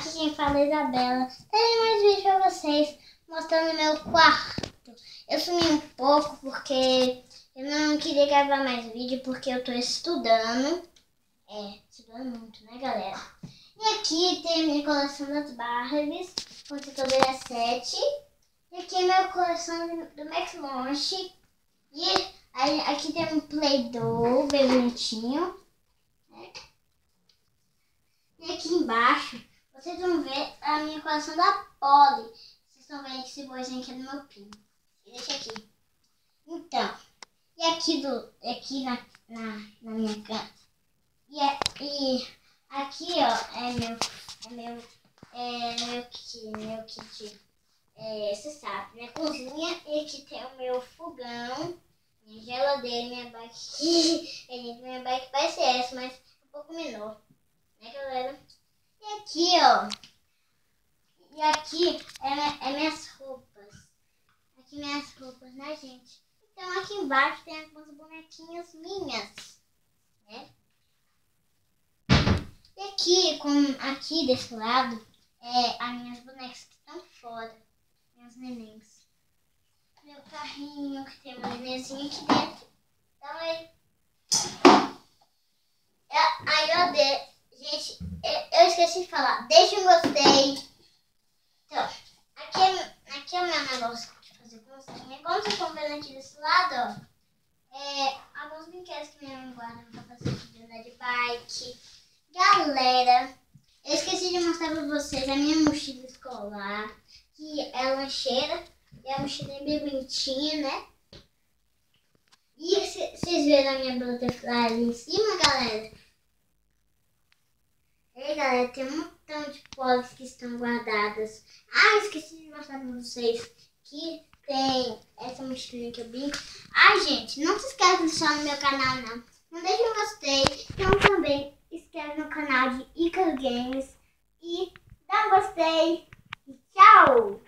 Aqui quem fala é Isabela. Tem mais vídeo pra vocês mostrando meu quarto. Eu sumi um pouco porque eu não queria gravar mais vídeo porque eu tô estudando. Estudando muito, né, galera? E aqui tem a minha coleção das Barbies, Consultoria 7. E aqui é a minha coleção do Max Launch. E aí, aqui tem um Play-Doh bem bonitinho. E aqui embaixo, vocês vão ver a minha coleção da Polly. Vocês estão vendo esse boizinho aqui do meu primo. Deixa aqui. Então, e aqui na minha cama. E aqui, ó, meu kit. Você sabe, minha cozinha. E aqui tem o meu fogão, minha geladeira, minha bike. Minha bike parece essa, mas um pouco menor. Né, galera? E aqui, ó. E aqui é minhas roupas. Aqui minhas roupas, né, gente? Então aqui embaixo tem algumas bonequinhas minhas, né? E aqui desse lado as minhas bonecas que estão fora. Minhas nenéns. Meu carrinho que tem uma nenenzinha aqui dentro. Então aí eu odeio. Gente, eu esqueci de falar. Deixa um gostei. Então, aqui é o meu negócio de fazer constinha. Como vocês estão vendo aqui desse lado, ó. Alguns brinquedos que minha mãe guarda pra fazer de andar de bike. Galera, eu esqueci de mostrar pra vocês a minha mochila escolar. Que é lancheira. E a mochila é bem bonitinha, né? E vocês viram a minha butterfly ali em cima, galera? Ei, galera, tem um montão de polis que estão guardadas. Esqueci de mostrar pra vocês que tem essa mochilinha que eu brinco. Gente, não se esqueça de deixar no meu canal, não. Não deixe um gostei. Então também inscreve no canal de Ícaro Games. E dá um gostei. E tchau!